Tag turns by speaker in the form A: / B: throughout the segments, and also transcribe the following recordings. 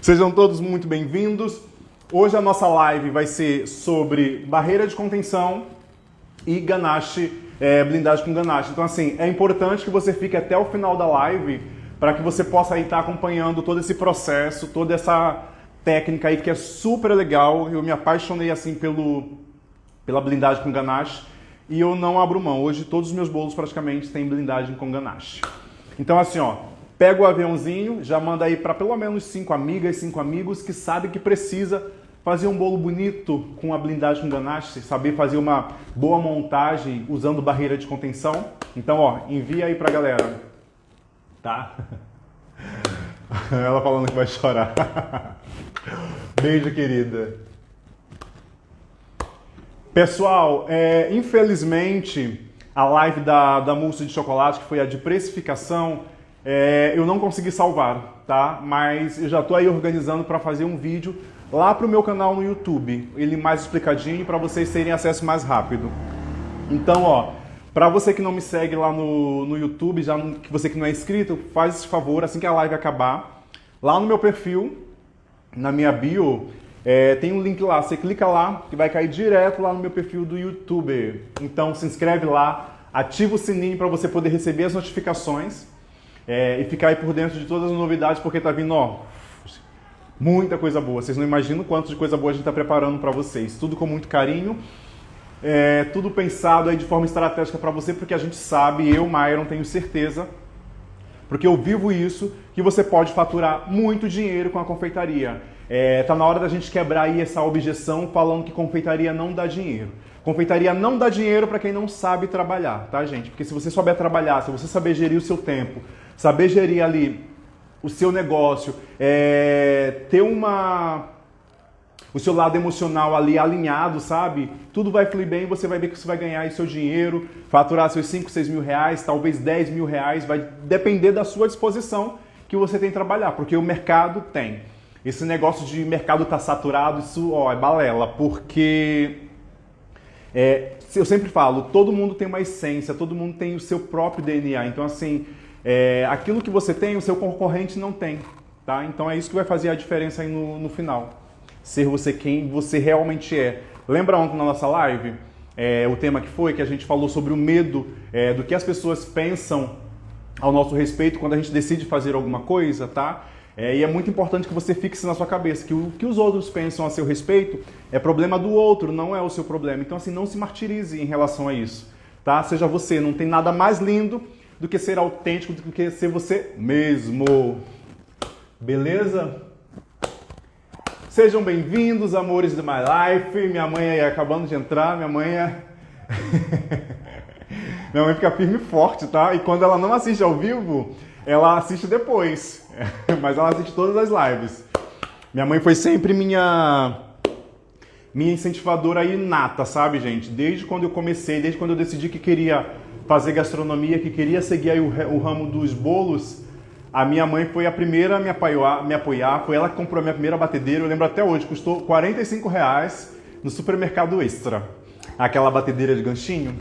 A: Sejam todos muito bem-vindos. Hoje a nossa live vai ser sobre barreira de contenção e ganache, blindagem com ganache. Então assim, é importante que você fique até o final da live para que você possa aí estar acompanhando todo esse processo, toda essa técnica aí que é super legal. Eu me apaixonei assim pela blindagem com ganache e eu não abro mão. Hoje todos os meus bolos praticamente têm blindagem com ganache. Então assim, ó, pega o aviãozinho, já manda aí para pelo menos 5 amigas, 5 amigos que sabem que precisa fazer um bolo bonito com a blindagem com ganache, saber fazer uma boa montagem usando barreira de contenção. Então, ó, envia aí pra galera, tá? Ela falando que vai chorar. Beijo, querida. Pessoal, infelizmente, a live da mousse de chocolate, que foi a de precificação, eu não consegui salvar, tá? Mas eu já tô aí organizando para fazer um vídeo lá pro meu canal no YouTube, ele mais explicadinho para vocês terem acesso mais rápido. Então, ó, para você que não me segue lá no YouTube, você que não é inscrito, faz esse favor, assim que a live acabar, lá no meu perfil, na minha bio, tem um link lá, você clica lá que vai cair direto lá no meu perfil do YouTube. Então se inscreve lá, ativa o sininho para você poder receber as notificações. E ficar aí por dentro de todas as novidades, porque tá vindo, ó, muita coisa boa. Vocês não imaginam quanto de coisa boa a gente tá preparando para vocês. Tudo com muito carinho, tudo pensado aí de forma estratégica para você, porque a gente sabe, eu, Myron, tenho certeza, porque eu vivo isso, que você pode faturar muito dinheiro com a confeitaria. Tá na hora da gente quebrar aí essa objeção falando que confeitaria não dá dinheiro. Confeitaria não dá dinheiro para quem não sabe trabalhar, tá, gente? Porque se você souber trabalhar, se você saber gerir o seu tempo, saber gerir ali o seu negócio, ter o seu lado emocional ali alinhado, sabe? Tudo vai fluir bem, você vai ver que você vai ganhar aí seu dinheiro, faturar seus 5, 6 mil reais, talvez 10 mil reais, vai depender da sua disposição que você tem que trabalhar, porque o mercado tem. Esse negócio de mercado tá saturado, isso, ó, é balela, porque eu sempre falo, todo mundo tem uma essência, todo mundo tem o seu próprio DNA. Então, assim, aquilo que você tem, o seu concorrente não tem, tá? Então é isso que vai fazer a diferença aí no final. Ser você quem você realmente é. Lembra ontem na nossa live, o tema que a gente falou sobre o medo do que as pessoas pensam ao nosso respeito quando a gente decide fazer alguma coisa, tá? E é muito importante que você fixe na sua cabeça que o que os outros pensam a seu respeito é problema do outro, não é o seu problema. Então, assim, não se martirize em relação a isso, tá? Seja você, não tem nada mais lindo do que ser autêntico, do que ser você mesmo. Beleza? Sejam bem-vindos, amores do My Life. Minha mãe aí acabando de entrar, minha mãe minha mãe fica firme e forte, tá? E quando ela não assiste ao vivo, ela assiste depois, mas ela assiste todas as lives. Minha mãe foi sempre minha incentivadora inata, sabe, gente? Desde quando eu comecei, desde quando eu decidi que queria fazer gastronomia, que queria seguir aí o ramo dos bolos, a minha mãe foi a primeira a me apoiar, foi ela que comprou a minha primeira batedeira, eu lembro até hoje, custou R$45 no Supermercado Extra, aquela batedeira de ganchinho.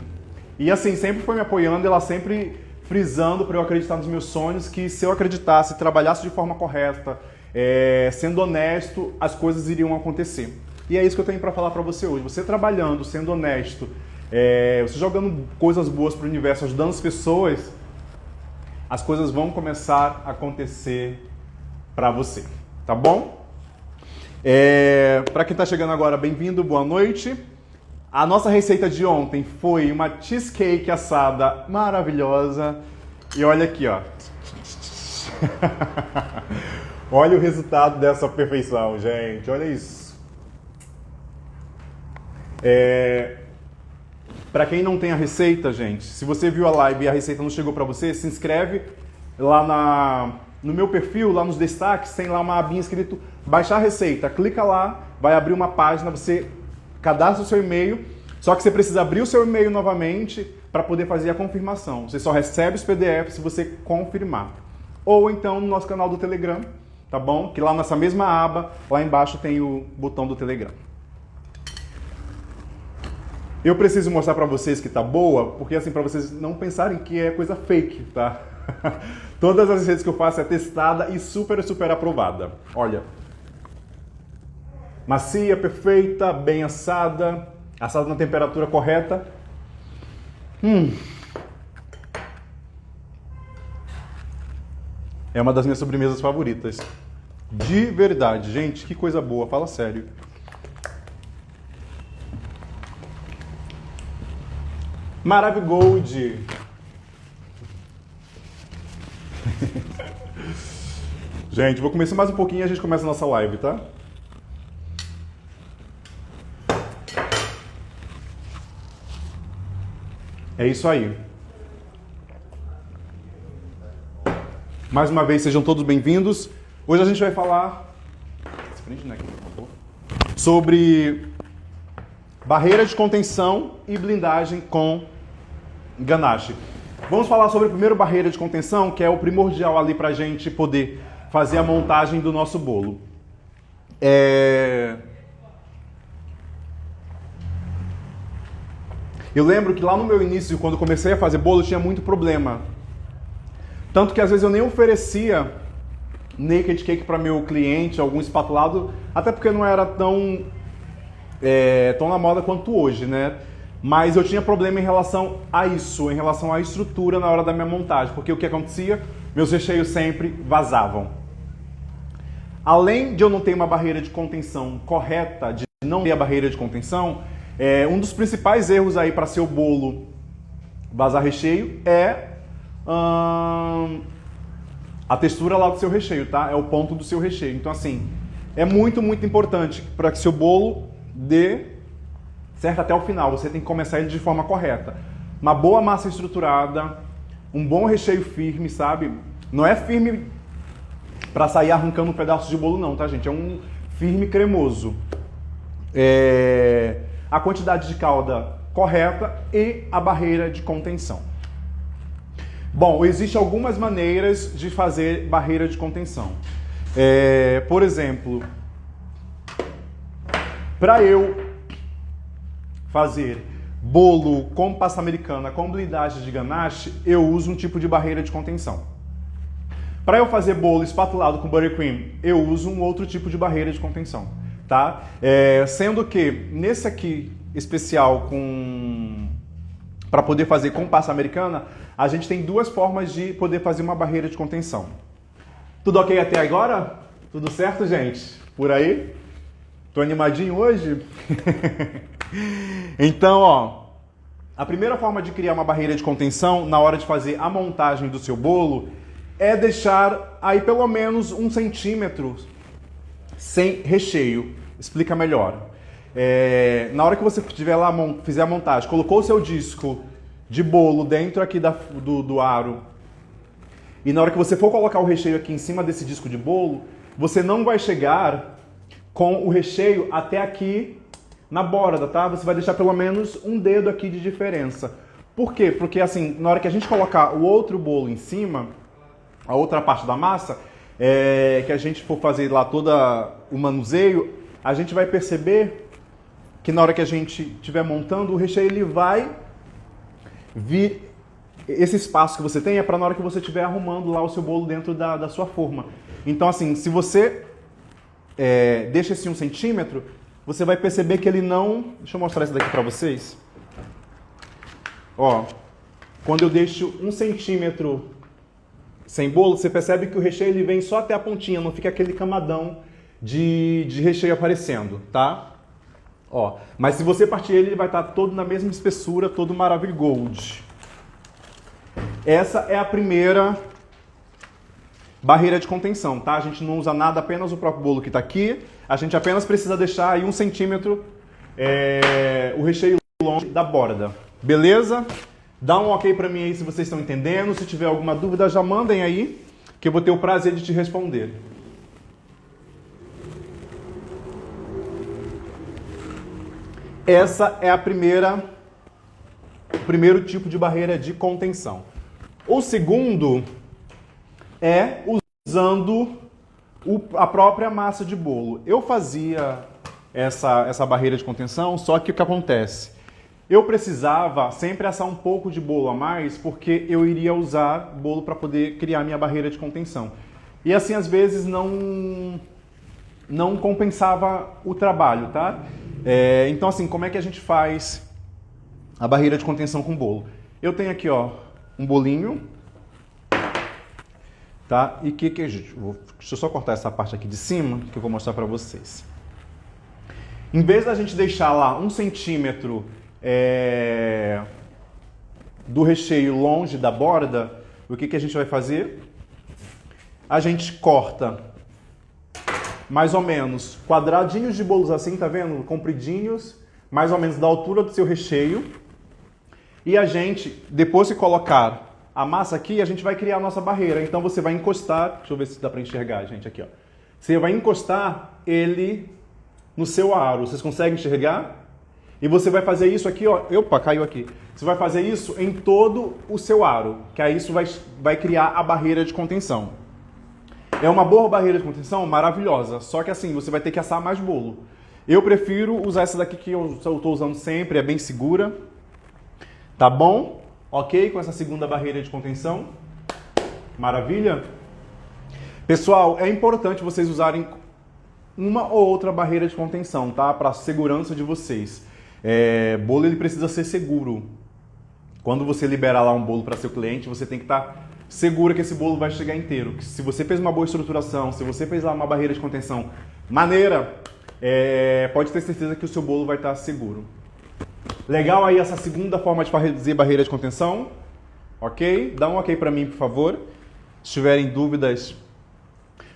A: E assim, sempre foi me apoiando, ela sempre frisando para eu acreditar nos meus sonhos, que se eu acreditasse, trabalhasse de forma correta, sendo honesto, as coisas iriam acontecer. E é isso que eu tenho para falar para você hoje. Você trabalhando, sendo honesto, você jogando coisas boas para o universo, ajudando as pessoas, as coisas vão começar a acontecer para você, tá bom? Para quem está chegando agora, bem-vindo, boa noite. A nossa receita de ontem foi uma cheesecake assada maravilhosa. E olha aqui, ó. Olha o resultado dessa perfeição, gente. Olha isso. Para quem não tem a receita, gente, se você viu a live e a receita não chegou para você, se inscreve lá no meu perfil, lá nos destaques, tem lá uma abinha escrito baixar receita. Clica lá, vai abrir uma página, você cadastra o seu e-mail, só que você precisa abrir o seu e-mail novamente para poder fazer a confirmação. Você só recebe os PDFs se você confirmar. Ou então no nosso canal do Telegram, tá bom? Que lá nessa mesma aba, lá embaixo tem o botão do Telegram. Eu preciso mostrar para vocês que tá boa, porque assim, para vocês não pensarem que é coisa fake, tá? Todas as receitas que eu faço é testada e super aprovada. Olha, Macia, perfeita, bem assada, assada na temperatura correta. É uma das minhas sobremesas favoritas. De verdade, gente, que coisa boa, fala sério. Maravigold. Gente, vou começar mais um pouquinho e a gente começa a nossa live, tá? É isso aí. Mais uma vez, sejam todos bem-vindos. Hoje a gente vai falar sobre barreira de contenção e blindagem com ganache. Vamos falar sobre a primeira barreira de contenção, que é o primordial ali para a gente poder fazer a montagem do nosso bolo. Eu lembro que lá no meu início, quando comecei a fazer bolo, tinha muito problema. Tanto que às vezes eu nem oferecia naked cake para meu cliente, algum espatulado, até porque não era tão na moda quanto hoje, né? Mas eu tinha problema em relação a isso, em relação à estrutura na hora da minha montagem, porque o que acontecia? Meus recheios sempre vazavam. Além de eu não ter uma barreira de contenção correta, de não ter a barreira de contenção, um dos principais erros aí para seu bolo vazar recheio é a textura lá do seu recheio, tá? É o ponto do seu recheio. Então, assim, é muito, muito importante para que seu bolo dê certo até o final. Você tem que começar ele de forma correta. Uma boa massa estruturada, um bom recheio firme, sabe? Não é firme para sair arrancando um pedaço de bolo não, tá, gente? É um firme cremoso. A quantidade de calda correta e a barreira de contenção. Bom, existem algumas maneiras de fazer barreira de contenção. Por exemplo, para eu fazer bolo com pasta americana com blindagem de ganache, eu uso um tipo de barreira de contenção. Para eu fazer bolo espatulado com buttercream, eu uso um outro tipo de barreira de contenção, tá? Sendo que nesse aqui especial para poder fazer com pasta americana, a gente tem duas formas de poder fazer uma barreira de contenção. Tudo ok até agora? Tudo certo, gente? Por aí? Tô animadinho hoje? Então, ó, a primeira forma de criar uma barreira de contenção na hora de fazer a montagem do seu bolo é deixar aí pelo menos 1 centímetro sem recheio. Explica melhor. Na hora que você estiver lá, fizer a montagem, colocou o seu disco de bolo dentro aqui do aro, e na hora que você for colocar o recheio aqui em cima desse disco de bolo, você não vai chegar com o recheio até aqui na borda, tá? Você vai deixar pelo menos um dedo aqui de diferença. Por quê? Porque assim, na hora que a gente colocar o outro bolo em cima, a outra parte da massa, que a gente for fazer lá todo o manuseio, a gente vai perceber que na hora que a gente estiver montando, o recheio ele vai vir. Esse espaço que você tem é para na hora que você estiver arrumando lá o seu bolo dentro da sua forma. Então assim, se você deixa esse 1 centímetro, você vai perceber que ele não... Deixa eu mostrar isso daqui para vocês. Ó, quando eu deixo 1 centímetro sem bolo, você percebe que o recheio ele vem só até a pontinha, não fica aquele camadão de recheio aparecendo, tá? Ó, mas se você partir ele vai estar todo na mesma espessura, todo Maravigold. Essa é a primeira barreira de contenção, tá? A gente não usa nada, apenas o próprio bolo que está aqui. A gente apenas precisa deixar aí 1 centímetro o recheio longe da borda. Beleza? Dá um ok para mim aí se vocês estão entendendo. Se tiver alguma dúvida, já mandem aí, que eu vou ter o prazer de te responder. Essa é o primeiro tipo de barreira de contenção. O segundo é usando a própria massa de bolo. Eu fazia essa barreira de contenção, só que o que acontece? Eu precisava sempre assar um pouco de bolo a mais, porque eu iria usar bolo para poder criar minha barreira de contenção. E assim, às vezes, não não compensava o trabalho, tá? Então assim, como é que a gente faz a barreira de contenção com bolo? Eu tenho aqui, ó, um bolinho, tá? E que a gente... Deixa eu só cortar essa parte aqui de cima, que eu vou mostrar pra vocês. Em vez da gente deixar lá 1 centímetro do recheio longe da borda, o que a gente vai fazer? A gente corta mais ou menos quadradinhos de bolos assim, tá vendo? Compridinhos, mais ou menos da altura do seu recheio. E a gente, depois de colocar a massa aqui, a gente vai criar a nossa barreira. Então você vai encostar, deixa eu ver se dá para enxergar, gente, aqui, ó. Você vai encostar ele no seu aro. Vocês conseguem enxergar? E você vai fazer isso aqui, ó. Opa, caiu aqui. Você vai fazer isso em todo o seu aro, que aí isso vai criar a barreira de contenção. É uma boa barreira de contenção? Maravilhosa. Só que assim, você vai ter que assar mais bolo. Eu prefiro usar essa daqui que eu estou usando sempre, é bem segura. Tá bom? Ok com essa segunda barreira de contenção? Maravilha? Pessoal, é importante vocês usarem uma ou outra barreira de contenção, tá? Para a segurança de vocês. Bolo ele precisa ser seguro. Quando você liberar lá um bolo para seu cliente, você tem que estar seguro que esse bolo vai chegar inteiro. Que se você fez uma boa estruturação, se você fez lá uma barreira de contenção maneira, pode ter certeza que o seu bolo vai estar seguro. Legal aí essa segunda forma de fazer barreira de contenção? Ok? Dá um ok para mim, por favor. Se tiverem dúvidas,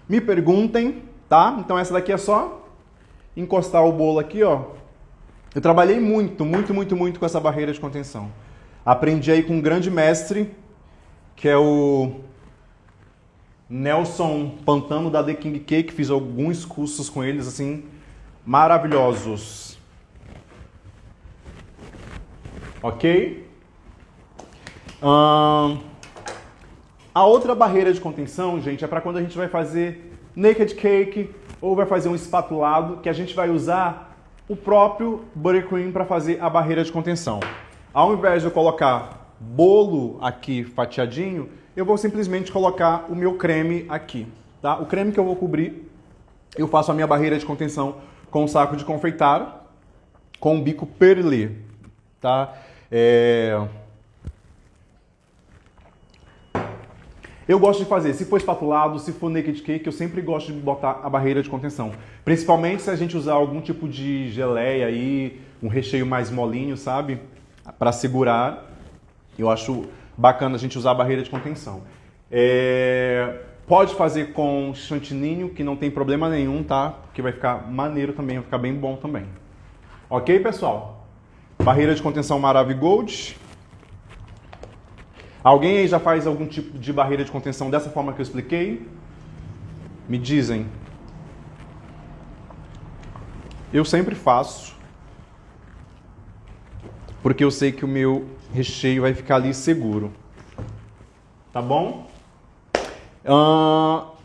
A: me perguntem, tá? Então essa daqui é só encostar o bolo aqui, ó. Eu trabalhei muito com essa barreira de contenção. Aprendi aí com um grande mestre, que é o Nelson Pantano da The King Cake. Fiz alguns cursos com eles, assim, maravilhosos. Ok? A outra barreira de contenção, gente, é para quando a gente vai fazer naked cake ou vai fazer um espatulado, que a gente vai usar o próprio buttercream para fazer a barreira de contenção. Ao invés de eu colocar bolo aqui fatiadinho, eu vou simplesmente colocar o meu creme aqui, tá? O creme que eu vou cobrir, eu faço a minha barreira de contenção com um saco de confeitar, com um bico perlé, tá? Eu gosto de fazer, se for espatulado, se for naked cake, eu sempre gosto de botar a barreira de contenção. Principalmente se a gente usar algum tipo de geleia aí, um recheio mais molinho, sabe? Para segurar, eu acho bacana a gente usar a barreira de contenção. Pode fazer com chantininho, que não tem problema nenhum, tá? Porque vai ficar maneiro também, vai ficar bem bom também. Ok, pessoal? Barreira de contenção Maravigold. Alguém aí já faz algum tipo de barreira de contenção dessa forma que eu expliquei? Me dizem. Eu sempre faço, porque eu sei que o meu recheio vai ficar ali seguro. Tá bom?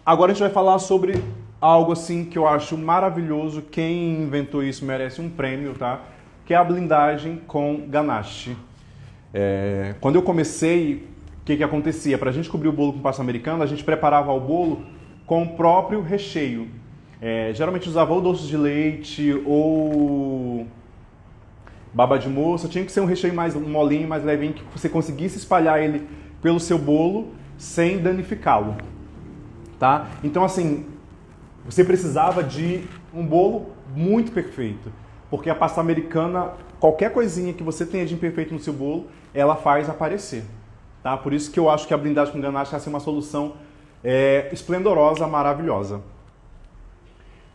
A: Agora a gente vai falar sobre algo assim que eu acho maravilhoso. Quem inventou isso merece um prêmio, tá? Que é a blindagem com ganache. Quando eu comecei, o que acontecia? Para a gente cobrir o bolo com pasta americana, a gente preparava o bolo com o próprio recheio. Geralmente usava ou doce de leite ou baba de moça. Tinha que ser um recheio mais molinho, mais levinho, que você conseguisse espalhar ele pelo seu bolo sem danificá-lo, tá? Então assim, você precisava de um bolo muito perfeito, porque a pasta americana, qualquer coisinha que você tenha de imperfeito no seu bolo, ela faz aparecer, tá? Por isso que eu acho que a blindagem com ganache vai ser uma solução esplendorosa, maravilhosa.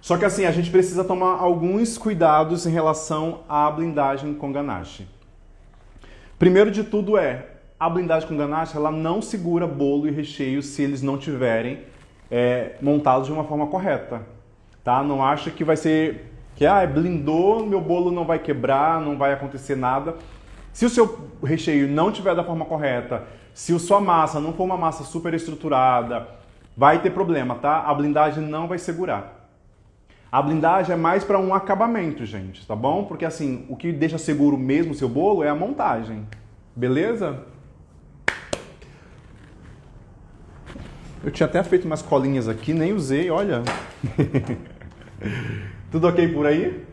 A: Só que assim, a gente precisa tomar alguns cuidados em relação à blindagem com ganache. Primeiro de tudo a blindagem com ganache, ela não segura bolo e recheio se eles não tiverem montados de uma forma correta, tá? Não acha que vai ser que blindou, meu bolo não vai quebrar, não vai acontecer nada. Se o seu recheio não tiver da forma correta, se a sua massa não for uma massa super estruturada, vai ter problema, tá? A blindagem não vai segurar. A blindagem é mais para um acabamento, gente, tá bom? Porque assim, o que deixa seguro mesmo o seu bolo é a montagem, beleza? Eu tinha até feito umas colinhas aqui, nem usei, olha. Tudo ok por aí?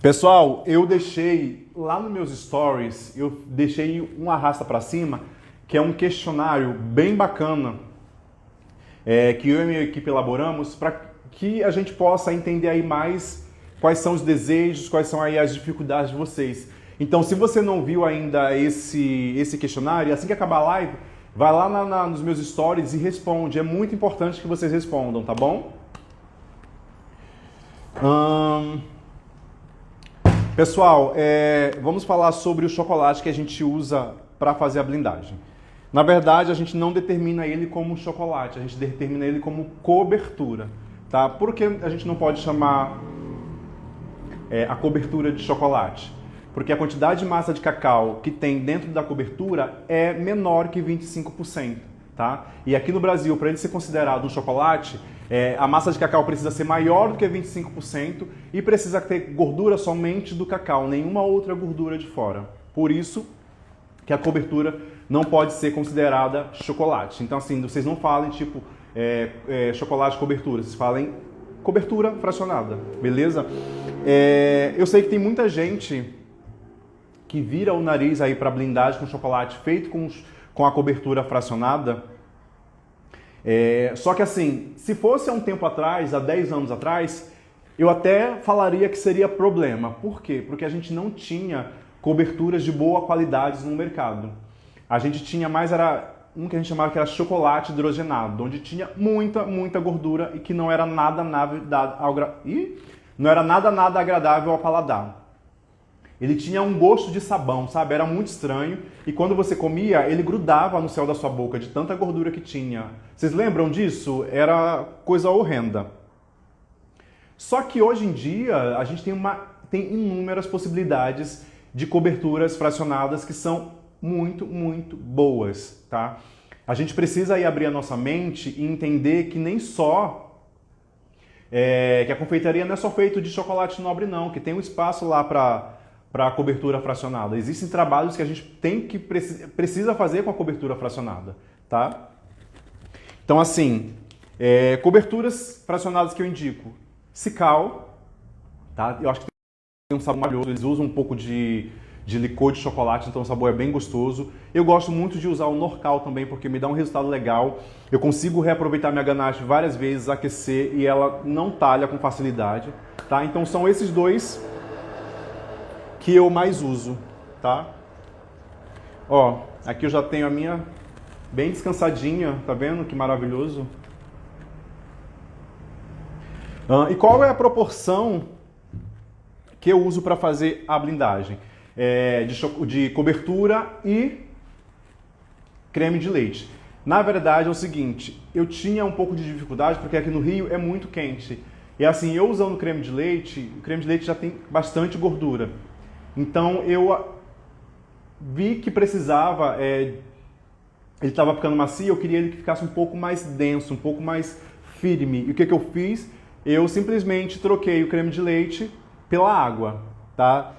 A: Pessoal, eu deixei lá nos meus stories, eu deixei um arrasta para cima, que é um questionário bem bacana, que eu e minha equipe elaboramos para que a gente possa entender aí mais quais são os desejos, quais são aí as dificuldades de vocês. Então, se você não viu ainda esse questionário, assim que acabar a live, vai lá nos meus stories e responde. É muito importante que vocês respondam, tá bom? Pessoal, vamos falar sobre o chocolate que a gente usa para fazer a blindagem. Na verdade, a gente não determina ele como chocolate, a gente determina ele como cobertura, tá? Por que a gente não pode chamar a cobertura de chocolate? Porque a quantidade de massa de cacau que tem dentro da cobertura é menor que 25%, tá? E aqui no Brasil, para ele ser considerado um chocolate, a massa de cacau precisa ser maior do que 25% e precisa ter gordura somente do cacau, nenhuma outra gordura de fora. Por isso que a cobertura não pode ser considerada chocolate. Então, assim, vocês não falem tipo chocolate cobertura, vocês falem cobertura fracionada, beleza? Eu sei que tem muita gente que vira o nariz aí para blindagem com chocolate feito com a cobertura fracionada. Só que assim, se fosse há um tempo atrás, há 10 anos atrás, eu até falaria que seria problema. Por quê? Porque a gente não tinha coberturas de boa qualidade no mercado. A gente tinha mais, era um que a gente chamava que era chocolate hidrogenado, onde tinha muita gordura e que não era nada agradável ao paladar. Ele tinha um gosto de sabão, sabe? Era muito estranho. E quando você comia, ele grudava no céu da sua boca, de tanta gordura que tinha. Vocês lembram disso? Era coisa horrenda. Só que hoje em dia, a gente tem inúmeras possibilidades de coberturas fracionadas que são muito boas, tá? A gente precisa aí abrir a nossa mente e entender que nem só... que a confeitaria não é só feito de chocolate nobre, não. Que tem um espaço lá para a cobertura fracionada. Existem trabalhos que a gente precisa fazer com a cobertura fracionada, tá? Então, assim, coberturas fracionadas que eu indico. Cical, tá? Eu acho que tem um sabor maravilhoso. Eles usam um pouco de licor de chocolate, então o sabor é bem gostoso. Eu gosto muito de usar o Norcal também, porque me dá um resultado legal. Eu consigo reaproveitar minha ganache várias vezes, aquecer, e ela não talha com facilidade, tá? Então são esses dois que eu mais uso, tá? Ó, aqui eu já tenho a minha bem descansadinha, tá vendo que maravilhoso? E qual é a proporção que eu uso para fazer a blindagem? De cobertura e creme de leite. Na verdade é o seguinte, eu tinha um pouco de dificuldade porque aqui no Rio é muito quente. E assim, eu usando creme de leite, o creme de leite já tem bastante gordura. Então eu vi que precisava, ele estava ficando macio, eu queria ele que ficasse um pouco mais denso, um pouco mais firme. E o que eu fiz? Eu simplesmente troquei o creme de leite pela água, tá?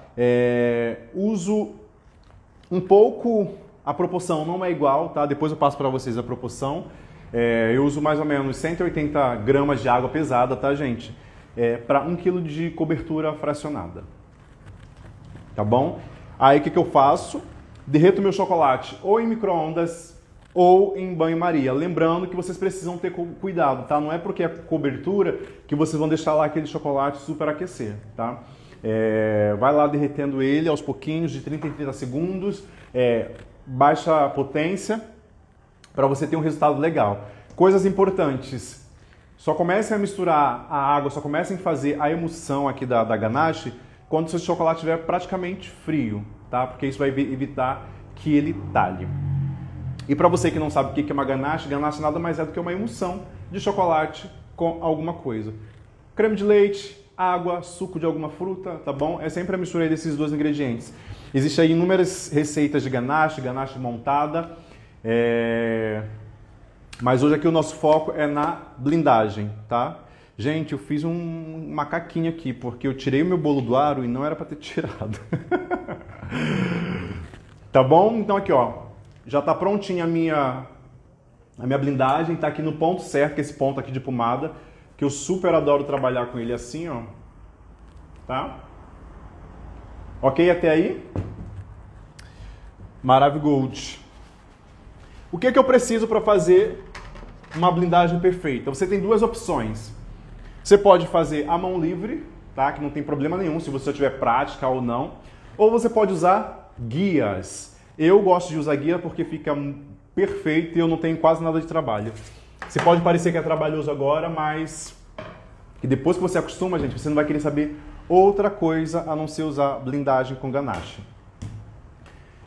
A: Uso um pouco, a proporção não é igual, tá? Depois eu passo para vocês a proporção. Eu uso mais ou menos 180 gramas de água pesada, tá, gente? Para 1 kg de cobertura fracionada. Tá bom? Aí o que eu faço? Derreto meu chocolate ou em micro-ondas ou em banho-maria. Lembrando que vocês precisam ter cuidado, tá? Não é porque é cobertura que vocês vão deixar lá aquele chocolate superaquecer, tá? Vai lá derretendo ele aos pouquinhos, de 30 em 30 segundos, baixa potência, para você ter um resultado legal. Coisas importantes, só comecem a misturar a água, só comecem a fazer a emulsão aqui da ganache quando o seu chocolate estiver praticamente frio, tá? Porque isso vai evitar que ele talhe. E para você que não sabe o que é uma ganache, ganache nada mais é do que uma emulsão de chocolate com alguma coisa. Creme de leite, água, suco de alguma fruta, tá bom? É sempre a mistura desses dois ingredientes. Existem aí inúmeras receitas de ganache montada, mas hoje aqui o nosso foco é na blindagem, tá? Gente, eu fiz um macaquinho aqui, porque eu tirei o meu bolo do aro e não era para ter tirado. Tá bom? Então aqui, ó, já tá prontinha a minha A minha blindagem está aqui no ponto certo, que é esse ponto aqui de pomada, que eu super adoro trabalhar com ele assim, ó. Tá? Ok até aí? Maravigold. O que é que eu preciso para fazer uma blindagem perfeita? Você tem duas opções. Você pode fazer à mão livre, tá? Que não tem problema nenhum se você tiver prática ou não. Ou você pode usar guias. Eu gosto de usar guia porque fica perfeito e eu não tenho quase nada de trabalho. Você pode parecer que é trabalhoso agora, mas que depois que você acostuma, gente, você não vai querer saber outra coisa a não ser usar blindagem com ganache.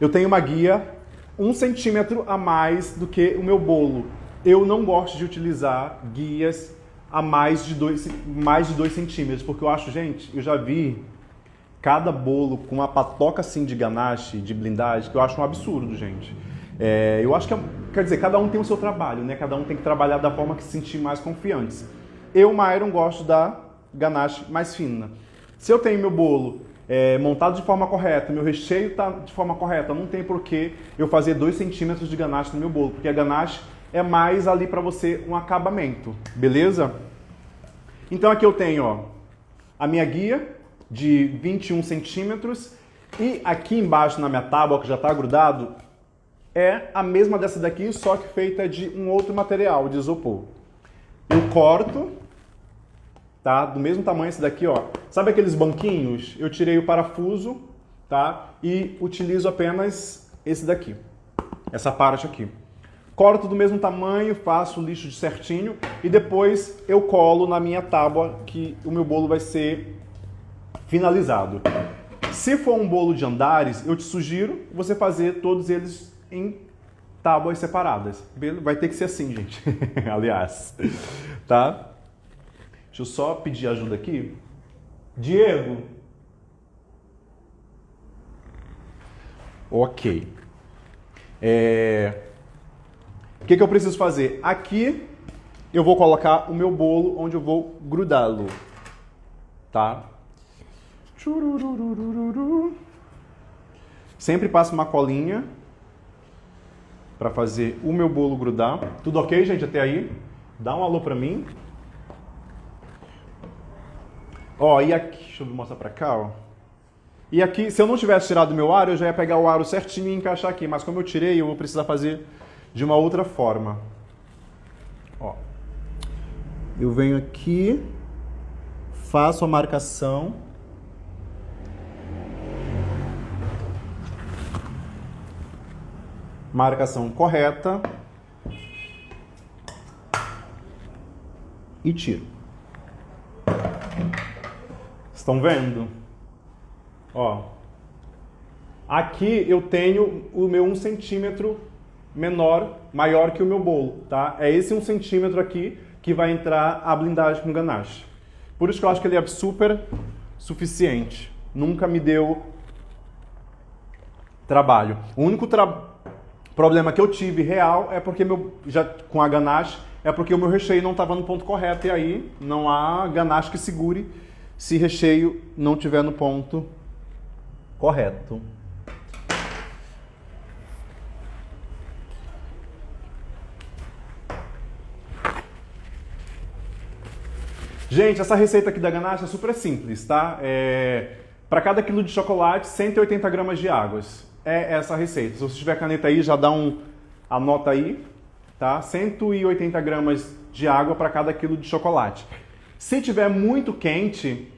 A: Eu tenho uma guia 1 centímetro a mais do que o meu bolo. Eu não gosto de utilizar guias a mais de 2 centímetros, porque eu acho, gente, eu já vi cada bolo com uma patoca assim de ganache, de blindagem, que eu acho um absurdo, gente. Eu acho que, quer dizer, cada um tem o seu trabalho, né? Cada um tem que trabalhar da forma que se sentir mais confiantes. Eu, Myron, gosto da ganache mais fina. Se eu tenho meu bolo montado de forma correta, meu recheio está de forma correta, não tem por que eu fazer 2 centímetros de ganache no meu bolo, porque a ganache é mais ali para você um acabamento, beleza? Então aqui eu tenho, ó, a minha guia de 21 centímetros e aqui embaixo na minha tábua, que já está grudado, é a mesma dessa daqui, só que feita de um outro material, de isopor. Eu corto, tá? Do mesmo tamanho esse daqui, ó. Sabe aqueles banquinhos? Eu tirei o parafuso, tá? E utilizo apenas esse daqui, essa parte aqui. Corto do mesmo tamanho, faço o lixo de certinho e depois eu colo na minha tábua que o meu bolo vai ser finalizado. Se for um bolo de andares, eu te sugiro você fazer todos eles em tábuas separadas. Vai ter que ser assim, gente. Aliás, tá? Deixa eu só pedir ajuda aqui. Diego. Ok. O que eu preciso fazer? Aqui eu vou colocar o meu bolo onde eu vou grudá-lo. Tá? Sempre passo uma colinha para fazer o meu bolo grudar. Tudo ok, gente, até aí? Dá um alô para mim. Ó, e aqui, deixa eu mostrar para cá, ó. E aqui, se eu não tivesse tirado o meu aro, eu já ia pegar o aro certinho e encaixar aqui. Mas como eu tirei, eu vou precisar fazer de uma outra forma. Ó. Eu venho aqui, faço a marcação. Marcação correta. E tiro. Estão vendo? Ó. Aqui eu tenho o meu 1 centímetro maior que o meu bolo, tá? É esse 1 centímetro aqui que vai entrar a blindagem com ganache. Por isso que eu acho que ele é super suficiente. Nunca me deu trabalho. O único problema que eu tive real é porque com a ganache é porque o meu recheio não estava no ponto correto e aí não há ganache que segure se recheio não estiver no ponto correto. Gente, essa receita aqui da ganache é super simples, tá? Para cada quilo de chocolate, 180 gramas de águas. É essa a receita. Se você tiver caneta aí, já anota aí, tá? 180 gramas de água para cada quilo de chocolate. Se tiver muito quente,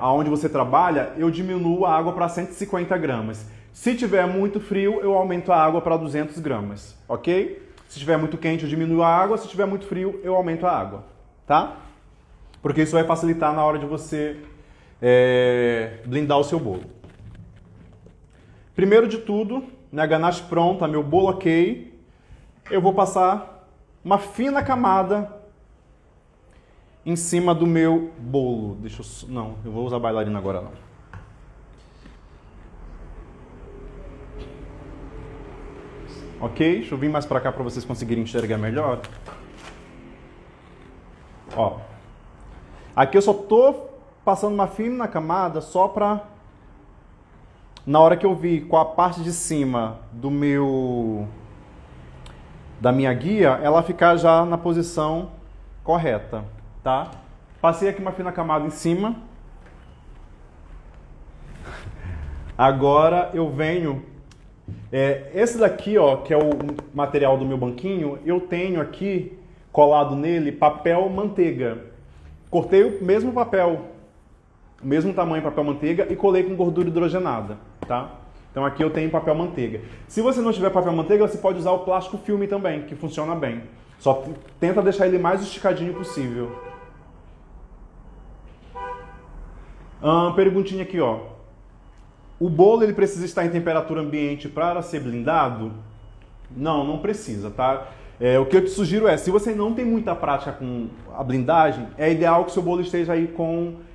A: aonde você trabalha, eu diminuo a água para 150 gramas. Se tiver muito frio, eu aumento a água para 200 gramas, ok? Se tiver muito quente, eu diminuo a água. Se tiver muito frio, eu aumento a água, tá? Porque isso vai facilitar na hora de você blindar o seu bolo. Primeiro de tudo, a ganache pronta, meu bolo ok, eu vou passar uma fina camada em cima do meu bolo. Não, eu vou usar bailarina agora não. Ok? Deixa eu vir mais pra cá para vocês conseguirem enxergar melhor. Ó. Aqui eu só tô passando uma fina camada só pra... Na hora que eu vi com a parte de cima do meu da minha guia, ela ficar já na posição correta, tá? Passei aqui uma fina camada em cima. Agora eu venho... esse daqui, ó, que é o material do meu banquinho, eu tenho aqui, colado nele, papel manteiga. Cortei o mesmo papel, o mesmo tamanho papel manteiga e colei com gordura hidrogenada, tá? Então aqui eu tenho papel manteiga. Se você não tiver papel manteiga, você pode usar o plástico filme também, que funciona bem. Só tenta deixar ele mais esticadinho possível. Perguntinha aqui, ó. O bolo ele precisa estar em temperatura ambiente para ser blindado? Não, não precisa, tá? O que eu te sugiro se você não tem muita prática com a blindagem, é ideal que o seu bolo esteja aí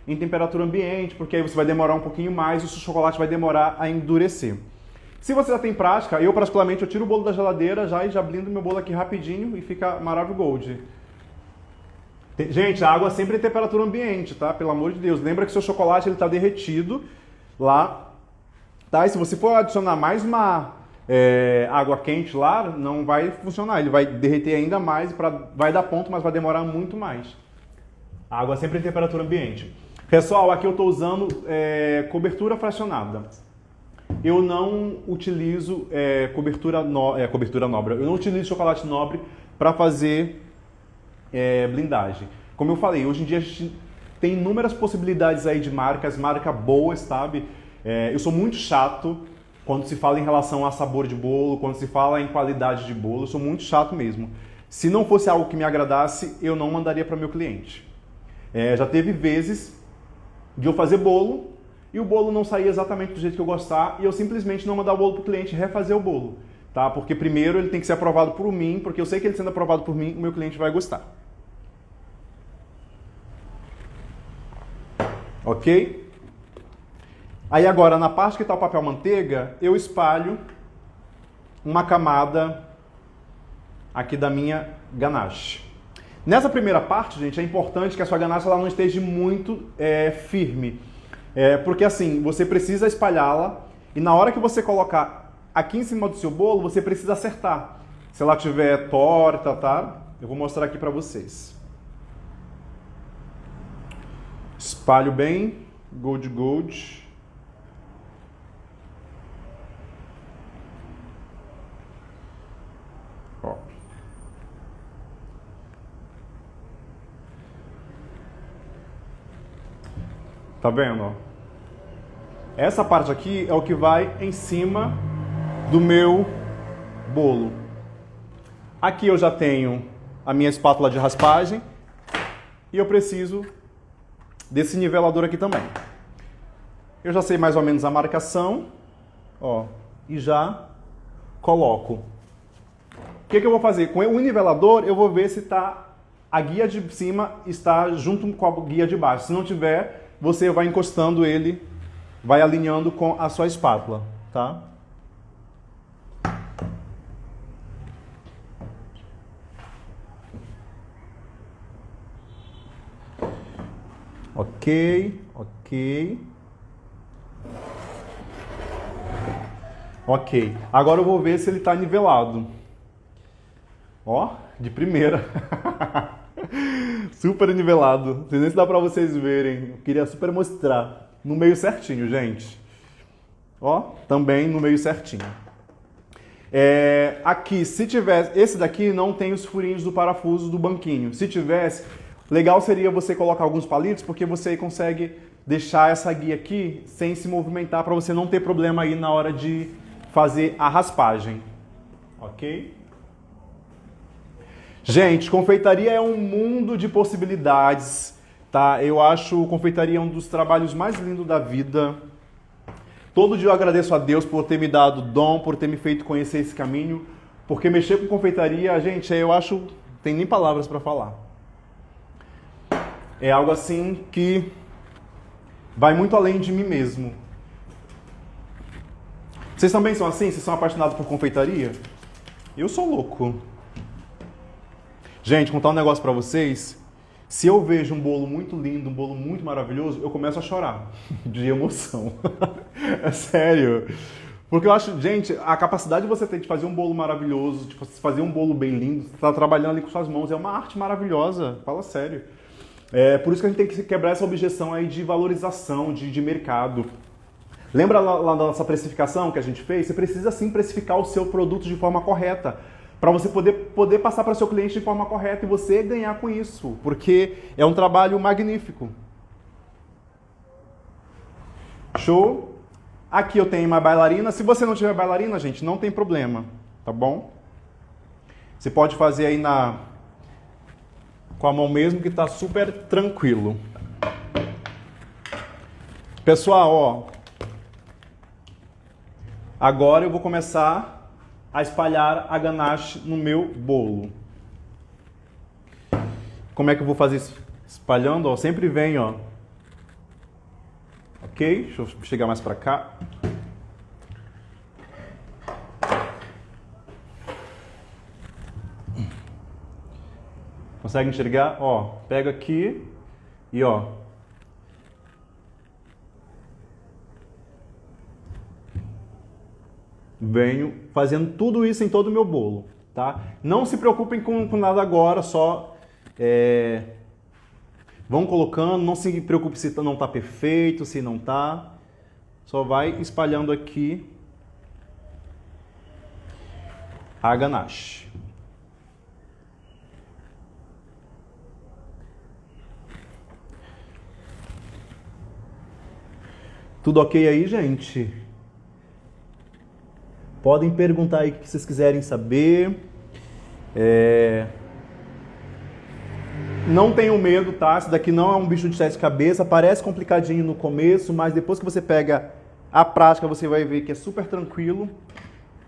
A: em temperatura ambiente, porque aí você vai demorar um pouquinho mais e o seu chocolate vai demorar a endurecer. Se você já tem prática, eu particularmente tiro o bolo da geladeira e já blindo meu bolo aqui rapidinho e fica maravilhoso. Gente, a água sempre em temperatura ambiente, tá? Pelo amor de Deus. Lembra que seu chocolate ele está derretido lá, tá? E se você for adicionar mais uma água quente lá, não vai funcionar. Ele vai derreter ainda mais, vai dar ponto, mas vai demorar muito mais. A água sempre em temperatura ambiente. Pessoal, aqui eu estou usando cobertura fracionada. Eu não utilizo cobertura nobre. Eu não utilizo chocolate nobre para fazer blindagem. Como eu falei, hoje em dia a gente tem inúmeras possibilidades aí de marcas boas, sabe? Eu sou muito chato quando se fala em relação a sabor de bolo, quando se fala em qualidade de bolo, eu sou muito chato mesmo. Se não fosse algo que me agradasse, eu não mandaria para meu cliente. Já teve vezes de eu fazer bolo e o bolo não saía exatamente do jeito que eu gostar e eu simplesmente não mandar o bolo para o cliente e refazer o bolo, tá? Porque primeiro ele tem que ser aprovado por mim, porque eu sei que ele sendo aprovado por mim, o meu cliente vai gostar. Ok? Aí agora, na parte que está o papel manteiga, eu espalho uma camada aqui da minha ganache. Nessa primeira parte, gente, é importante que a sua ganache ela não esteja muito firme. Porque assim, você precisa espalhá-la e na hora que você colocar aqui em cima do seu bolo, você precisa acertar. Se ela estiver torta, tá? Eu vou mostrar aqui para vocês. Espalho bem, gold. Ó. Tá vendo? Ó? Essa parte aqui é o que vai em cima do meu bolo. Aqui eu já tenho a minha espátula de raspagem e eu preciso desse nivelador aqui também. Eu já sei mais ou menos a marcação, ó, e já coloco. O que eu vou fazer? Com o nivelador eu vou ver se a guia de cima está junto com a guia de baixo. Se não tiver, você vai encostando ele, vai alinhando com a sua espátula, tá? Ok. Agora eu vou ver se ele está nivelado. Ó, de primeira. Super nivelado. Não sei nem se dá para vocês verem. Eu queria super mostrar. No meio certinho, gente. Ó, também no meio certinho. Aqui, se tivesse... Esse daqui não tem os furinhos do parafuso do banquinho. Se tivesse, legal seria você colocar alguns palitos, porque você consegue deixar essa guia aqui sem se movimentar, para você não ter problema aí na hora de fazer a raspagem. Ok? Gente, confeitaria é um mundo de possibilidades, tá? Eu acho confeitaria um dos trabalhos mais lindos da vida. Todo dia eu agradeço a Deus por ter me dado dom, por ter me feito conhecer esse caminho, porque mexer com confeitaria, gente, eu acho, não tem nem palavras para falar. É algo assim que vai muito além de mim mesmo. Vocês também são assim? Vocês são apaixonados por confeitaria? Eu sou louco. Gente, contar um negócio pra vocês. Se eu vejo um bolo muito lindo, um bolo muito maravilhoso, eu começo a chorar de emoção. É sério. Porque eu acho, gente, a capacidade de você ter de fazer um bolo maravilhoso, de fazer um bolo bem lindo, você tá trabalhando ali com suas mãos, é uma arte maravilhosa, fala sério. É por isso que a gente tem que quebrar essa objeção aí de valorização, de mercado. Lembra lá da nossa precificação que a gente fez? Você precisa sim precificar o seu produto de forma correta, para você poder passar para o seu cliente de forma correta e você ganhar com isso, porque é um trabalho magnífico. Show? Aqui eu tenho uma bailarina. Se você não tiver bailarina, gente, não tem problema, tá bom? Você pode fazer aí com a mão mesmo, que tá super tranquilo. Pessoal, ó, agora eu vou começar a espalhar a ganache no meu bolo. Como é que eu vou fazer isso? Espalhando, ó, sempre vem, ó. Ok? Deixa eu chegar mais pra cá. Consegue enxergar? Ó, pega aqui e ó. Venho fazendo tudo isso em todo o meu bolo, tá? Não se preocupem com nada agora, só vão colocando, não se preocupe se não tá perfeito, se não tá. Só vai espalhando aqui a ganache. Tudo ok aí, gente? Podem perguntar aí o que vocês quiserem saber. Não tenham medo, tá? Isso daqui não é um bicho de sete cabeças. Parece complicadinho no começo, mas depois que você pega a prática, você vai ver que é super tranquilo.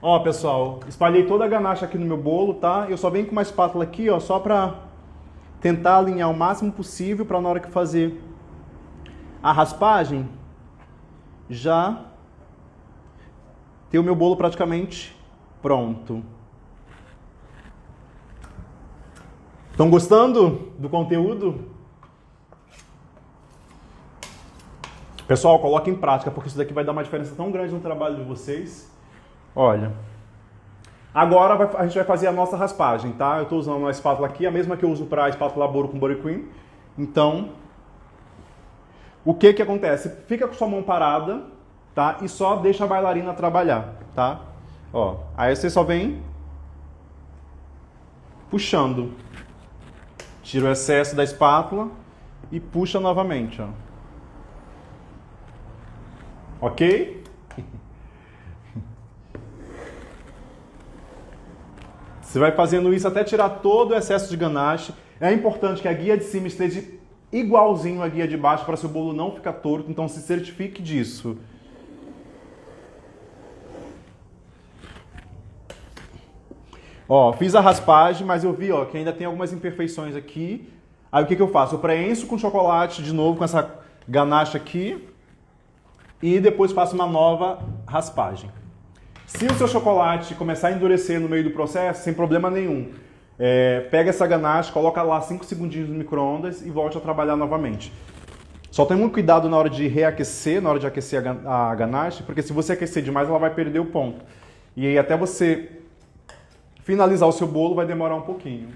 A: Ó, pessoal, espalhei toda a ganache aqui no meu bolo, tá? Eu só venho com uma espátula aqui, ó, só pra tentar alinhar o máximo possível pra na hora que fazer a raspagem, já ter o meu bolo praticamente pronto. Estão gostando do conteúdo? Pessoal, coloque em prática, porque isso daqui vai dar uma diferença tão grande no trabalho de vocês. Olha, agora a gente vai fazer a nossa raspagem, tá? Eu estou usando uma espátula aqui, a mesma que eu uso para a espátula Boro com Butter Cream. Então, o que acontece? Fica com sua mão parada, tá? E só deixa a bailarina trabalhar, tá? Ó, aí você só vem puxando. Tira o excesso da espátula e puxa novamente, ó. Ok? Você vai fazendo isso até tirar todo o excesso de ganache. É importante que a guia de cima esteja igualzinho à guia de baixo para seu bolo não ficar torto, então se certifique disso. Ó, fiz a raspagem, mas eu vi, ó, que ainda tem algumas imperfeições aqui. Aí o que eu faço? Eu preencho com chocolate de novo, com essa ganache aqui. E depois faço uma nova raspagem. Se o seu chocolate começar a endurecer no meio do processo, sem problema nenhum. Pega essa ganache, coloca lá 5 segundinhos no micro-ondas e volte a trabalhar novamente. Só tem muito cuidado na hora de reaquecer, na hora de aquecer a ganache, porque se você aquecer demais, ela vai perder o ponto. E aí até você finalizar o seu bolo vai demorar um pouquinho.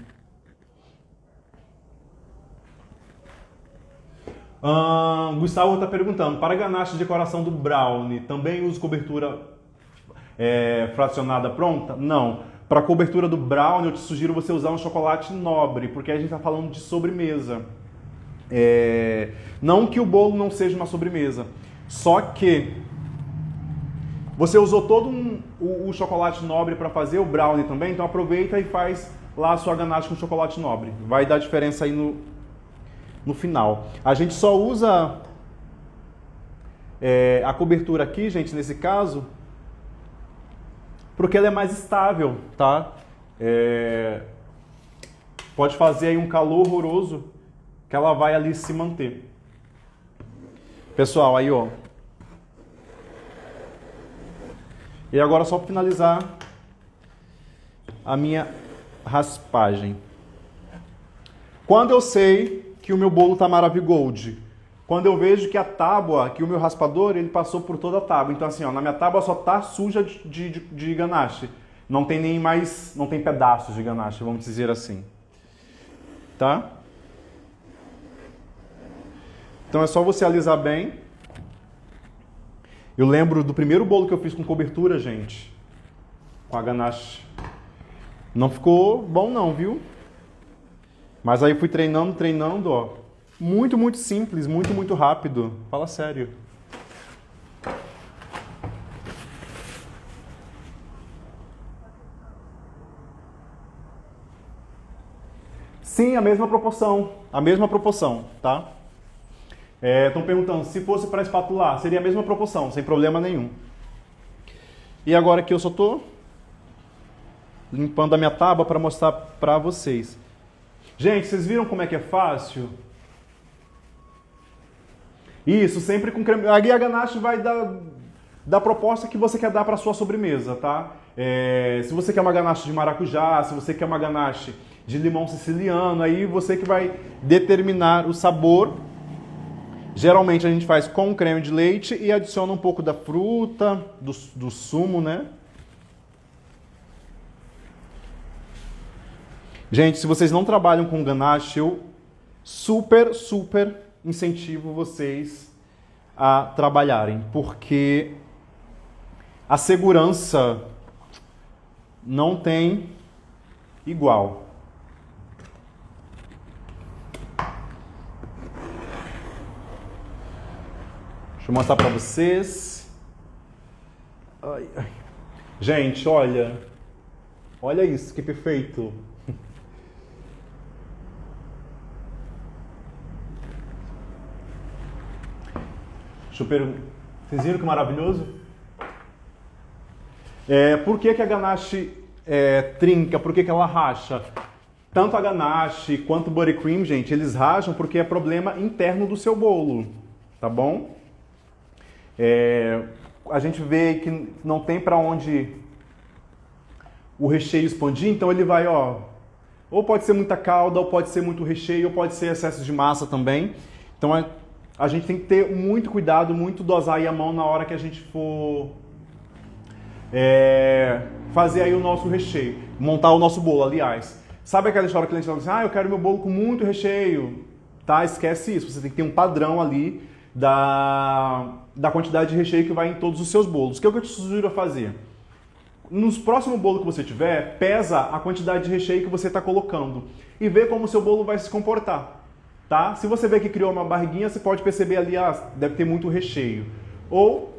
A: Gustavo está perguntando, para ganache de decoração do brownie, também uso cobertura fracionada pronta? Não. Para a cobertura do brownie, eu te sugiro você usar um chocolate nobre, porque a gente está falando de sobremesa. Não que o bolo não seja uma sobremesa, só que você usou todo o chocolate nobre para fazer o brownie também, então aproveita e faz lá a sua ganache com chocolate nobre. Vai dar diferença aí no final. A gente só usa a cobertura aqui, gente, nesse caso, porque ela é mais estável, tá? Pode fazer aí um calor horroroso que ela vai ali se manter. Pessoal, aí ó. E agora só para finalizar a minha raspagem. Quando eu sei que o meu bolo tá Maravigold, quando eu vejo que a tábua, que o meu raspador, ele passou por toda a tábua. Então assim, ó, na minha tábua só tá suja de ganache. Não tem nem mais, não tem pedaços de ganache, vamos dizer assim. Tá? Então é só você alisar bem. Eu lembro do primeiro bolo que eu fiz com cobertura, gente. Com a ganache. Não ficou bom não, viu? Mas aí fui treinando, ó. Muito, muito simples, muito, muito rápido. Fala sério. Sim, a mesma proporção, tá? Estão perguntando, se fosse para espatular, seria a mesma proporção, sem problema nenhum. E agora aqui eu só tô limpando a minha tábua para mostrar para vocês. Gente, vocês viram como é que é fácil? Isso, sempre com creme. A ganache vai da proposta que você quer dar para sua sobremesa, tá? Se você quer uma ganache de maracujá, se você quer uma ganache de limão siciliano, aí você que vai determinar o sabor. Geralmente a gente faz com creme de leite e adiciona um pouco da fruta, do sumo, né? Gente, se vocês não trabalham com ganache, eu super incentivo vocês a trabalharem, porque a segurança não tem igual. Deixa eu mostrar para vocês. Ai, ai. Gente, olha isso, que perfeito. Deixa eu perguntar. Vocês viram que maravilhoso? Por que a ganache trinca? Por que ela racha? Tanto a ganache quanto o buttercream, gente, eles racham porque é problema interno do seu bolo, tá bom? A gente vê que não tem para onde o recheio expandir, então ele vai, ó, ou pode ser muita calda, ou pode ser muito recheio, ou pode ser excesso de massa também. Então a gente tem que ter muito cuidado, muito dosar aí a mão na hora que a gente for fazer aí o nosso recheio, montar o nosso bolo, aliás. Sabe aquela história que a gente fala assim, eu quero meu bolo com muito recheio, tá? Esquece isso, você tem que ter um padrão ali da quantidade de recheio que vai em todos os seus bolos. O que eu te sugiro a fazer? Nos próximos bolos que você tiver, pesa a quantidade de recheio que você está colocando e vê como o seu bolo vai se comportar. Tá? Se você vê que criou uma barriguinha, você pode perceber ali, deve ter muito recheio. Ou,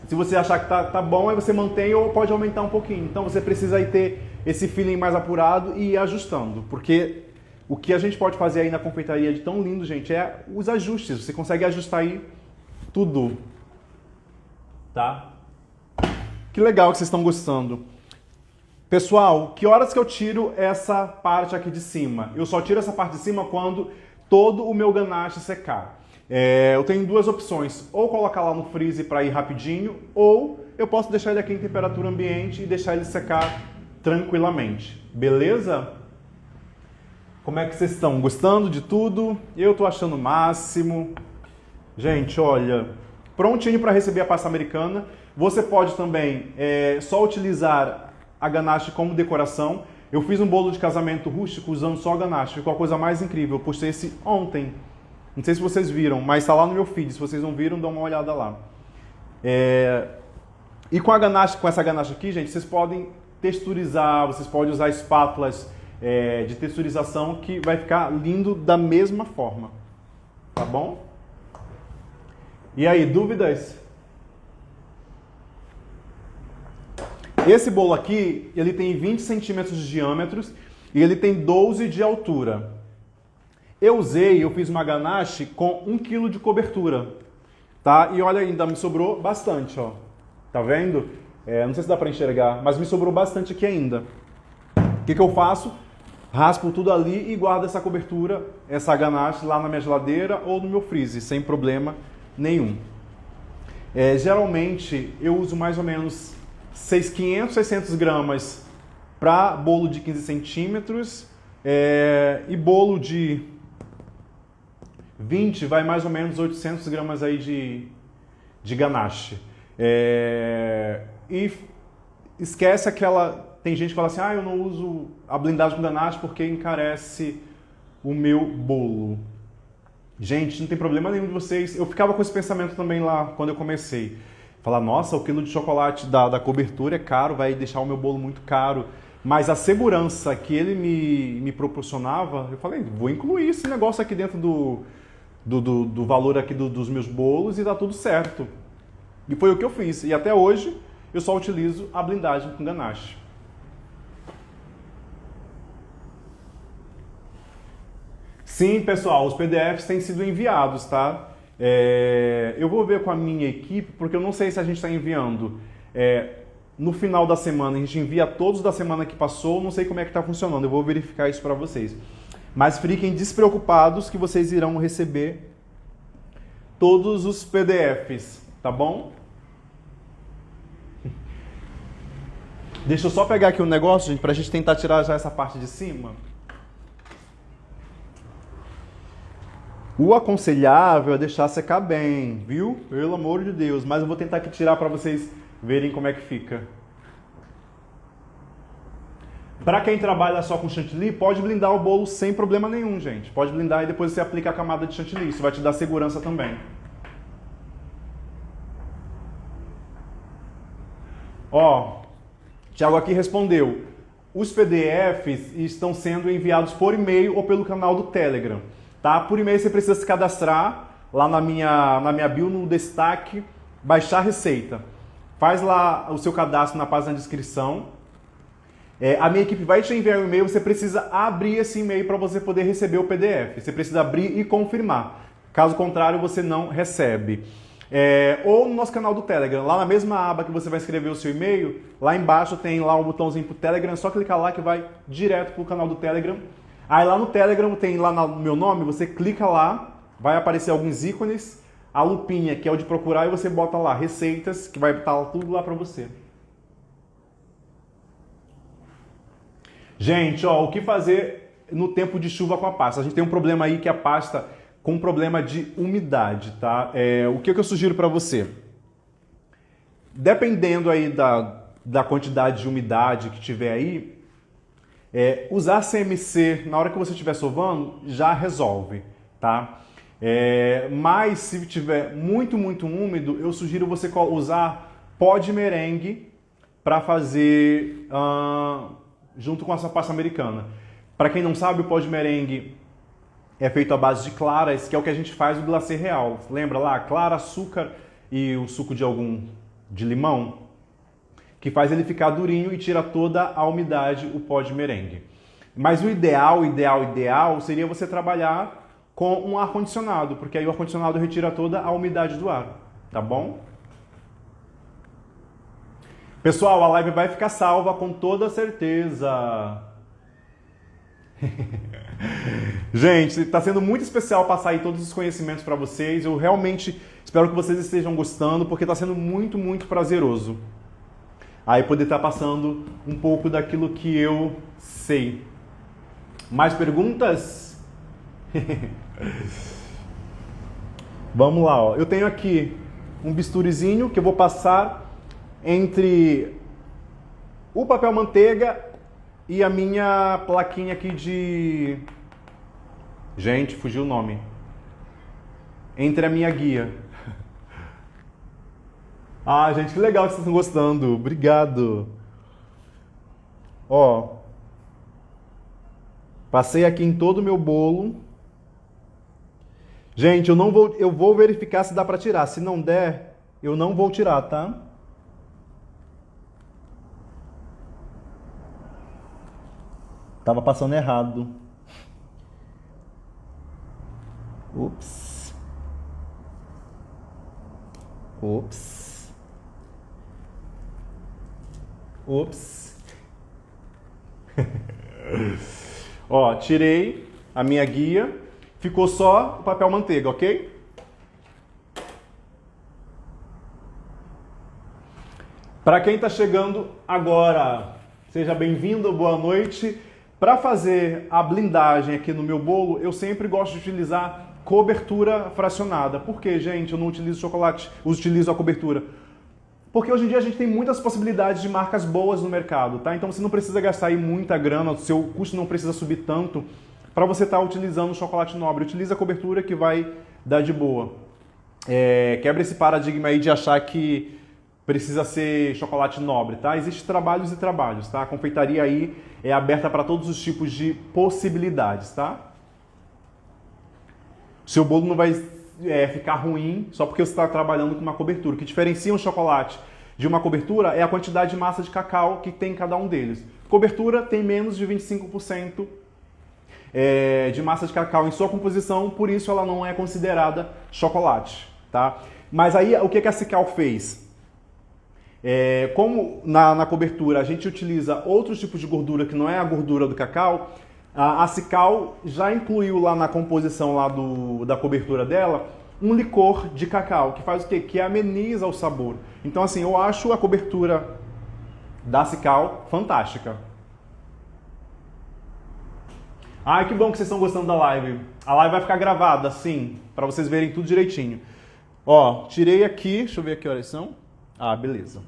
A: se você achar que tá bom, aí você mantém ou pode aumentar um pouquinho. Então você precisa aí ter esse feeling mais apurado e ir ajustando. Porque o que a gente pode fazer aí na confeitaria de tão lindo, gente, é os ajustes. Você consegue ajustar aí tudo. Tá? Que legal que vocês estão gostando. Pessoal, que horas que eu tiro essa parte aqui de cima? Eu só tiro essa parte de cima quando todo o meu ganache secar. Eu tenho duas opções, ou colocar lá no freezer para ir rapidinho, ou eu posso deixar ele aqui em temperatura ambiente e deixar ele secar tranquilamente. Beleza? Como é que vocês estão? Gostando de tudo? Eu tô achando o máximo. Gente, olha, prontinho para receber a pasta americana. Você pode também só utilizar a ganache como decoração. Eu fiz um bolo de casamento rústico usando só ganache. Ficou a coisa mais incrível. Eu postei esse ontem. Não sei se vocês viram, mas está lá no meu feed. Se vocês não viram, dá uma olhada lá. E com essa ganache aqui, gente, vocês podem texturizar, vocês podem usar espátulas de texturização que vai ficar lindo da mesma forma. Tá bom? E aí, dúvidas? Esse bolo aqui, ele tem 20 centímetros de diâmetro e ele tem 12 de altura. Eu fiz uma ganache com 1 kg de cobertura, tá? E olha, ainda me sobrou bastante, ó. Tá vendo? Não sei se dá para enxergar, mas me sobrou bastante aqui ainda. O que eu faço? Raspo tudo ali e guardo essa cobertura, essa ganache lá na minha geladeira ou no meu freezer, sem problema nenhum. Geralmente, eu uso mais ou menos 500, 600 gramas para bolo de 15 centímetros e bolo de 20 vai mais ou menos 800 gramas aí de ganache. E esquece aquela... Tem gente que fala assim, eu não uso a blindagem com ganache porque encarece o meu bolo. Gente, não tem problema nenhum de vocês. Eu ficava com esse pensamento também lá quando eu comecei. Falar, nossa, o quilo de chocolate da cobertura é caro, vai deixar o meu bolo muito caro. Mas a segurança que ele me proporcionava, eu falei, vou incluir esse negócio aqui dentro do valor aqui dos meus bolos e dá tudo certo. E foi o que eu fiz. E até hoje eu só utilizo a blindagem com ganache. Sim, pessoal, os PDFs têm sido enviados, tá? Eu vou ver com a minha equipe, porque eu não sei se a gente está enviando no final da semana, a gente envia todos da semana que passou, não sei como é que está funcionando, eu vou verificar isso para vocês. Mas fiquem despreocupados que vocês irão receber todos os PDFs, tá bom? Deixa eu só pegar aqui um negócio, gente, para a gente tentar tirar já essa parte de cima. O aconselhável é deixar secar bem, viu? Pelo amor de Deus. Mas eu vou tentar aqui tirar para vocês verem como é que fica. Para quem trabalha só com chantilly, pode blindar o bolo sem problema nenhum, gente. Pode blindar e depois você aplica a camada de chantilly. Isso vai te dar segurança também. Ó, Thiago aqui respondeu. Os PDFs estão sendo enviados por e-mail ou pelo canal do Telegram. Tá? Por e-mail você precisa se cadastrar lá na minha bio, no destaque, baixar receita. Faz lá o seu cadastro na página da descrição. A minha equipe vai te enviar um e-mail, você precisa abrir esse e-mail para você poder receber o PDF. Você precisa abrir e confirmar. Caso contrário, você não recebe. Ou no nosso canal do Telegram, lá na mesma aba que você vai escrever o seu e-mail, lá embaixo tem lá um botãozinho para o Telegram, é só clicar lá que vai direto para o canal do Telegram. Aí lá no Telegram tem lá no meu nome, você clica lá, vai aparecer alguns ícones, a lupinha que é o de procurar e você bota lá receitas, que vai estar tudo lá para você. Gente, ó, o que fazer no tempo de chuva com a pasta? A gente tem um problema aí que a pasta com problema de umidade, tá? O que eu sugiro para você? Dependendo aí da quantidade de umidade que tiver aí, usar CMC na hora que você estiver sovando já resolve, tá? Mas se tiver muito úmido, eu sugiro você usar pó de merengue para fazer junto com essa pasta americana. Para quem não sabe, o pó de merengue é feito à base de claras, que é o que a gente faz no glacê real. Lembra lá? Clara, açúcar e o suco de limão, que faz ele ficar durinho e tira toda a umidade, o pó de merengue. Mas o ideal seria você trabalhar com um ar-condicionado, porque aí o ar-condicionado retira toda a umidade do ar, tá bom? Pessoal, a live vai ficar salva com toda certeza. Gente, está sendo muito especial passar aí todos os conhecimentos para vocês. Eu realmente espero que vocês estejam gostando, porque está sendo muito prazeroso. Aí poder estar passando um pouco daquilo que eu sei. Mais perguntas? Vamos lá, ó. Eu tenho aqui um bisturizinho que eu vou passar entre o papel manteiga e a minha plaquinha aqui de... Gente, fugiu o nome. Entre a minha guia. Ah, gente, que legal que vocês estão gostando. Obrigado. Ó. Passei aqui em todo o meu bolo. Gente, eu vou verificar se dá para tirar. Se não der, eu não vou tirar, tá? Tava passando errado. Ups. Ups. Ups. Ó, tirei a minha guia. Ficou só o papel manteiga, ok? Para quem está chegando agora, seja bem-vindo, boa noite. Para fazer a blindagem aqui no meu bolo, eu sempre gosto de utilizar cobertura fracionada. Por que, gente, eu não utilizo chocolate, utilizo a cobertura? Porque hoje em dia a gente tem muitas possibilidades de marcas boas no mercado, tá? Então você não precisa gastar aí muita grana, o seu custo não precisa subir tanto para você estar utilizando o chocolate nobre. Utiliza a cobertura que vai dar de boa. Quebra esse paradigma aí de achar que precisa ser chocolate nobre, tá? Existem trabalhos e trabalhos, tá? A confeitaria aí é aberta para todos os tipos de possibilidades, tá? O seu bolo não vai ficar ruim só porque você está trabalhando com uma cobertura. O que diferencia um chocolate de uma cobertura é a quantidade de massa de cacau que tem em cada um deles. Cobertura tem menos de 25% de massa de cacau em sua composição, por isso ela não é considerada chocolate, tá? Mas aí o que a Cical fez? Como na cobertura a gente utiliza outros tipos de gordura que não é a gordura do cacau, a Cical já incluiu lá na composição lá da cobertura dela um licor de cacau, que faz o quê? Que ameniza o sabor. Então assim, eu acho a cobertura da Cical fantástica. Ai, que bom que vocês estão gostando da live. A live vai ficar gravada, sim, para vocês verem tudo direitinho. Ó, tirei aqui, deixa eu ver que horas são. Ah, beleza.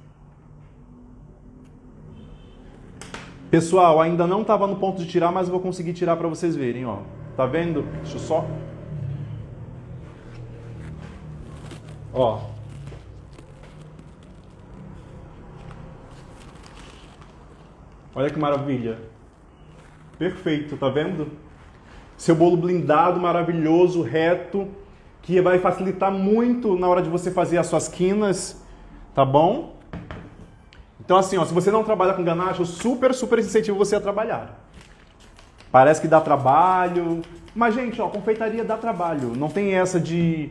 A: Pessoal, ainda não estava no ponto de tirar, mas eu vou conseguir tirar para vocês verem, ó. Tá vendo? Deixa eu só... Ó. Olha que maravilha. Perfeito, tá vendo? Seu bolo blindado, maravilhoso, reto, que vai facilitar muito na hora de você fazer as suas quinas, tá bom? Então assim, ó, se você não trabalha com ganache, eu super incentivo você a trabalhar. Parece que dá trabalho, mas gente, ó, confeitaria dá trabalho. Não tem essa de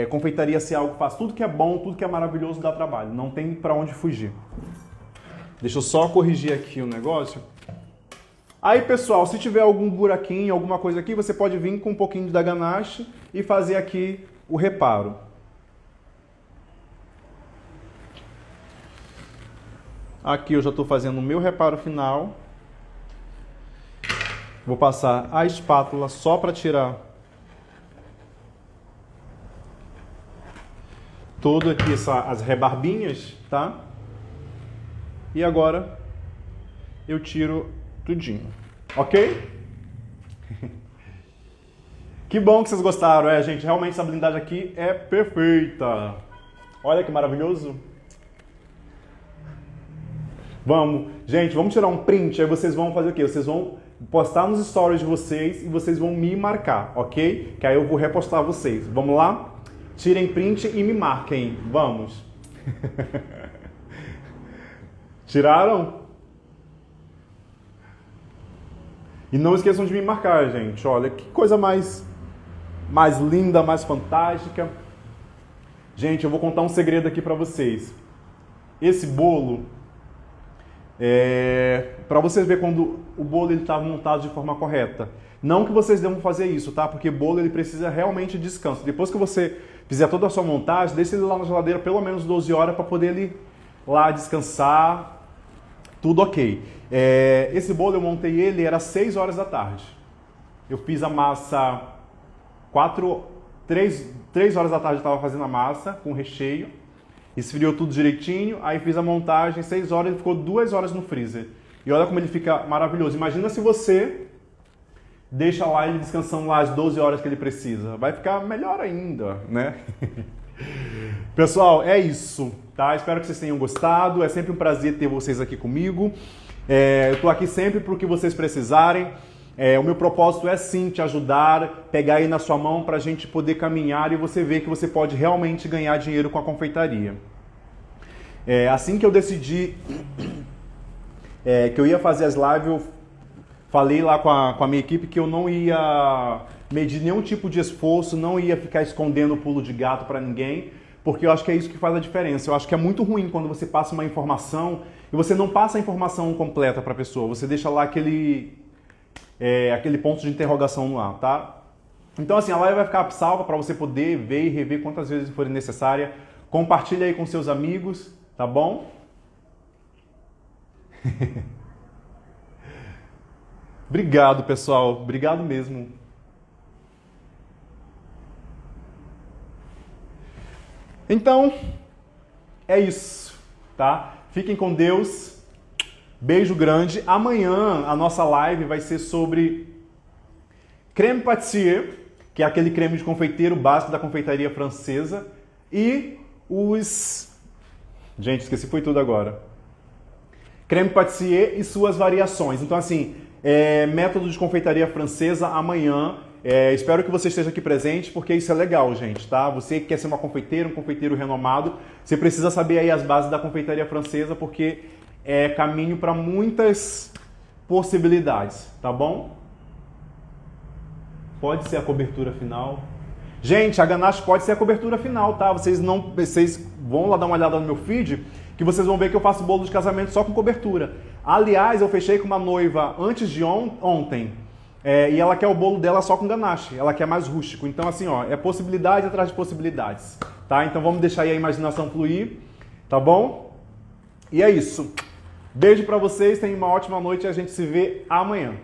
A: confeitaria ser algo fácil. Tudo que é bom, tudo que é maravilhoso dá trabalho. Não tem pra onde fugir. Deixa eu só corrigir aqui o negócio. Aí, pessoal, se tiver algum buraquinho, alguma coisa aqui, você pode vir com um pouquinho da ganache e fazer aqui o reparo. Aqui eu já estou fazendo o meu reparo final. Vou passar a espátula só para tirar todo aqui as rebarbinhas, tá? E agora eu tiro tudinho, ok? Que bom que vocês gostaram, gente, realmente essa blindagem aqui é perfeita. Olha que maravilhoso. Gente, vamos tirar um print, aí vocês vão fazer o quê? Vocês vão postar nos stories de vocês e vocês vão me marcar, ok? Que aí eu vou repostar vocês. Vamos lá? Tirem print e me marquem. Vamos. Tiraram? E não esqueçam de me marcar, gente. Olha, que coisa mais linda, mais fantástica. Gente, eu vou contar um segredo aqui pra vocês. Esse bolo, para vocês verem quando o bolo está montado de forma correta. Não que vocês devam fazer isso, tá? Porque bolo ele precisa realmente de descanso. Depois que você fizer toda a sua montagem, deixe ele lá na geladeira pelo menos 12 horas para poder ele lá descansar. Tudo ok. Esse bolo eu montei ele, era 6 horas da tarde. Eu fiz a massa 3 horas da tarde eu estava fazendo a massa com recheio. Esfriou tudo direitinho, aí fiz a montagem, 6 horas, ele ficou 2 horas no freezer. E olha como ele fica maravilhoso. Imagina se você deixa lá ele descansando lá as 12 horas que ele precisa. Vai ficar melhor ainda, né? Pessoal, é isso, tá? Espero que vocês tenham gostado. É sempre um prazer ter vocês aqui comigo. Eu tô aqui sempre pro que vocês precisarem. O meu propósito é sim te ajudar, pegar aí na sua mão para a gente poder caminhar e você ver que você pode realmente ganhar dinheiro com a confeitaria. Assim que eu decidi que eu ia fazer as lives, eu falei lá com a minha equipe que eu não ia medir nenhum tipo de esforço, não ia ficar escondendo o pulo de gato para ninguém, porque eu acho que é isso que faz a diferença. Eu acho que é muito ruim quando você passa uma informação e você não passa a informação completa para a pessoa, você deixa lá aquele ponto de interrogação no ar, tá? Então assim, a live vai ficar salva para você poder ver e rever quantas vezes for necessária. Compartilha aí com seus amigos, tá bom? Obrigado, pessoal. Obrigado mesmo. Então, é isso, tá? Fiquem com Deus. Beijo grande. Amanhã a nossa live vai ser sobre creme pâtissier, que é aquele creme de confeiteiro básico da confeitaria francesa, e os... Gente, esqueci, foi tudo agora. Creme pâtissier e suas variações. Então, assim, método de confeitaria francesa amanhã. Espero que você esteja aqui presente, porque isso é legal, gente, tá? Você que quer ser uma confeiteira, um confeiteiro renomado, você precisa saber aí as bases da confeitaria francesa, porque é caminho para muitas possibilidades, tá bom? Pode ser a cobertura final. Gente, a ganache pode ser a cobertura final, tá? Vocês vão lá dar uma olhada no meu feed, que vocês vão ver que eu faço bolo de casamento só com cobertura. Aliás, eu fechei com uma noiva antes de ontem, e ela quer o bolo dela só com ganache, ela quer mais rústico. Então, assim, ó, é possibilidade atrás de possibilidades, tá? Então vamos deixar aí a imaginação fluir, tá bom? E é isso. Beijo pra vocês, tenham uma ótima noite e a gente se vê amanhã.